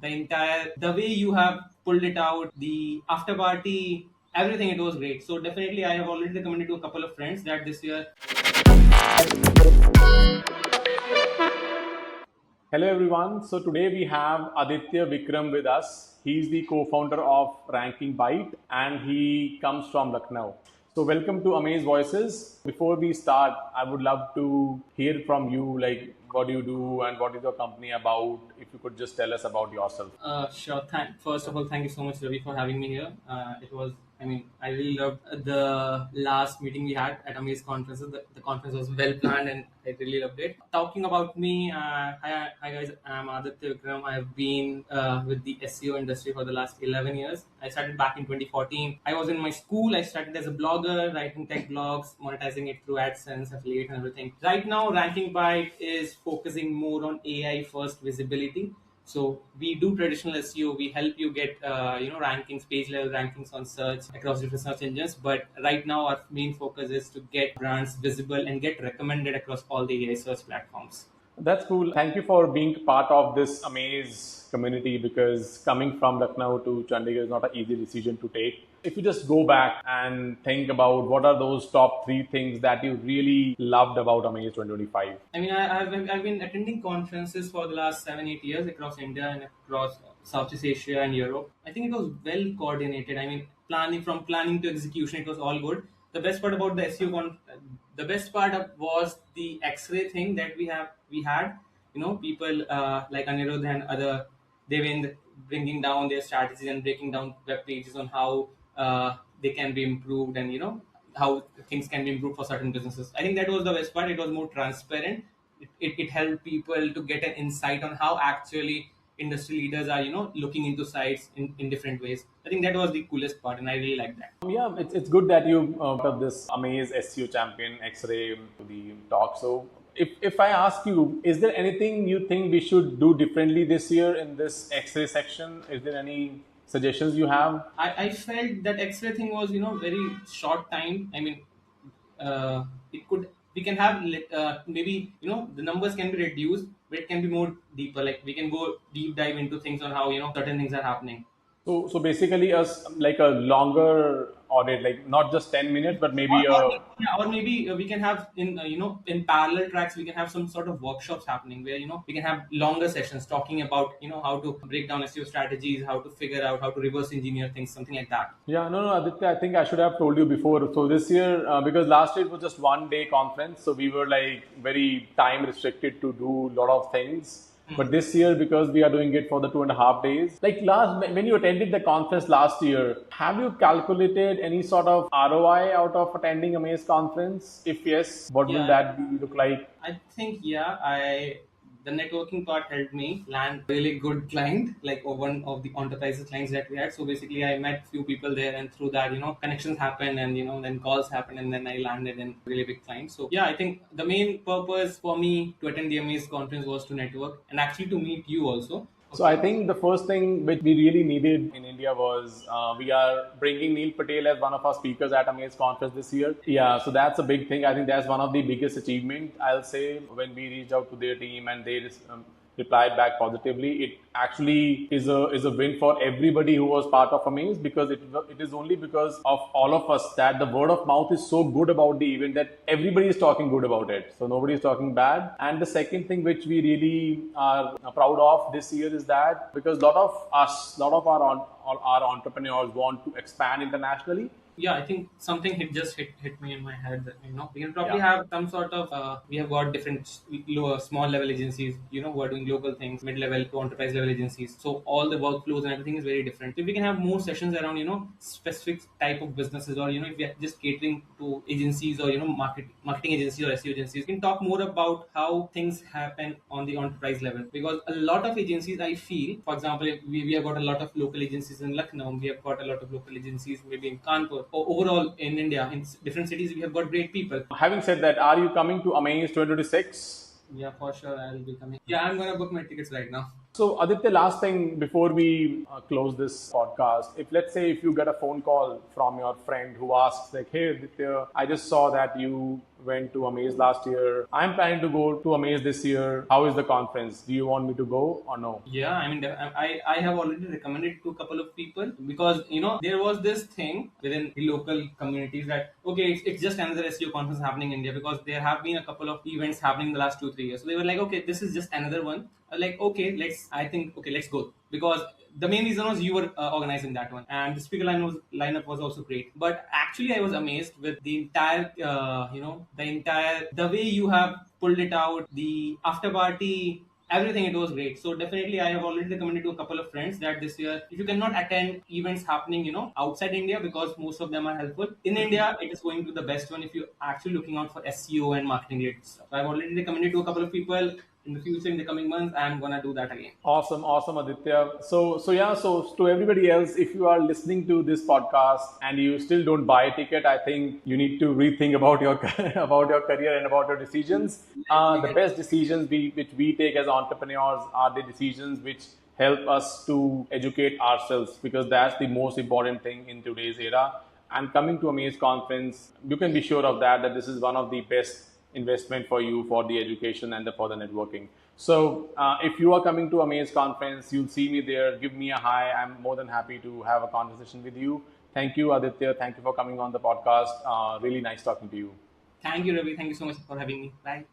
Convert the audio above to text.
the way you have pulled it out, the after party, everything, it was great. So definitely, I have already recommended to a couple of friends that this year. Hello everyone. So today we have Aditya Vikram with us. He's the co-founder of RankingBite and he comes from Lucknow. So welcome to Amaze Voices. Before we start, I would love to hear from you, like what do you do and what is your company about? If you could just tell us about yourself. Sure. First of all, thank you so much, Ravi, for having me here. I really loved the last meeting we had at Amaze conferences. The conference was well planned and I really loved it. Talking about me, hi guys, I'm Aditya Vikram. I have been with the SEO industry for the last 11 years. I started back in 2014. I was in my school. I started as a blogger, writing tech blogs, monetizing it through AdSense, affiliate, and everything. Right now, Ranking Byte is focusing more on AI first visibility. So we do traditional SEO. We help you get rankings, page level rankings on search across different search engines. But right now our main focus is to get brands visible and get recommended across all the AI search platforms. That's cool. Thank you for being part of this Amaze community because coming from Lucknow to Chandigarh is not an easy decision to take. If you just go back and think about what are those top three things that you really loved about Amaze 2025? I've been attending conferences for the last 7-8 years across India and across Southeast Asia and Europe. I think it was well coordinated. Planning to execution, it was all good. The best part about the the best part was the X-ray thing that we had. People like Anirudh and other, they've been bringing down their strategies and breaking down web pages on how they can be improved, and how things can be improved for certain businesses. I think that was the best part. It was more transparent. It helped people to get an insight on how actually industry leaders are looking into sites in different ways. I think that was the coolest part, and I really like that. Yeah, it's good that you of this Amaze SEO champion X-ray to the talk. So if I ask you, is there anything you think we should do differently this year in this X-ray section? Is there any suggestions you have? I felt that X-ray thing was very short time. It could we can have maybe the numbers can be reduced, but it can be more deeper. Like we can go deep dive into things on how certain things are happening. So basically, us like a longer audit, like not just 10 minutes, but maybe Or maybe we can have in parallel tracks we can have some sort of workshops happening where we can have longer sessions talking about how to break down SEO strategies, how to figure out how to reverse engineer things, something like that. Yeah, no, Aditya, I think I should have told you before. So this year, because last year it was just 1 day conference, so we were like very time restricted to do a lot of things. But this year, because we are doing it for the 2.5 days, like when you attended the conference last year, have you calculated any sort of ROI out of attending Amaze conference? If yes, what will that look like? I think the networking part helped me land really good client, like one of the enterprises clients that we had. So basically, I met few people there, and through that, connections happened, and then calls happened, and then I landed in really big clients. So yeah, I think the main purpose for me to attend the Amaze conference was to network and actually to meet you also. So I think the first thing which we really needed in India was we are bringing Neil Patel as one of our speakers at Amaze conference this year. Yeah, so that's a big thing. I think that's one of the biggest achievement, I'll say, when we reached out to their team and they replied back positively. It actually is a win for everybody who was part of Amaze, because it is only because of all of us that the word of mouth is so good about the event that everybody is talking good about it. So nobody is talking bad. And the second thing which we really are proud of this year is that because a lot of our entrepreneurs want to expand internationally. Yeah, I think something hit me in my head that we can probably have some sort of we have got different lower small level agencies who are doing global things, mid level to enterprise level agencies. So all the workflows and everything is very different. If we can have more sessions around specific type of businesses, or if we are just catering to agencies or marketing agencies or SEO agencies, we can talk more about how things happen on the enterprise level, because a lot of agencies, I feel, for example, we have got a lot of local agencies in Lucknow, we have got a lot of local agencies maybe in Kanpur. Overall in India, in different cities, we have got great people. Having said that, are you coming to Amaze 2026? Yeah, for sure, I'll be coming. Yeah, I'm gonna book my tickets right now. So Aditya, last thing before we close this podcast, if let's say if you get a phone call from your friend who asks like, "Hey Aditya, I just saw that you went to Amaze last year. I'm planning to go to Amaze this year. How is the conference? Do you want me to go or no? Yeah, I mean, I have already recommended to a couple of people because there was this thing within the local communities that okay, it's just another SEO conference happening in India because there have been a couple of events happening in the last 2 3 years. So they were like, okay, this is just another one. Like okay, let's go because the main reason was you were organizing that one and the speaker lineup was also great. But actually, I was amazed with the entire the way you have pulled it out, the after party, everything. It was great. So definitely I have already recommended to a couple of friends that this year if you cannot attend events happening outside India because most of them are helpful in India, it is going to the best one if you're actually looking out for SEO and marketing related stuff. So I've already recommended to a couple of people. In the future, in the coming months, I'm gonna do that again. Awesome, awesome, Aditya. So to everybody else, if you are listening to this podcast and you still don't buy a ticket, I think you need to rethink about your about your career and about your decisions. The best decisions which we take as entrepreneurs are the decisions which help us to educate ourselves because that's the most important thing in today's era. And coming to Amaze conference, you can be sure of that this is one of the best investment for you for the education and for the networking. So if you are coming to Amaze conference, you'll see me there. Give me a hi. I'm more than happy to have a conversation with you. Thank you, Aditya. Thank you for coming on the podcast. Really nice talking to you. Thank you, Ravi. Thank you so much for having me. Bye.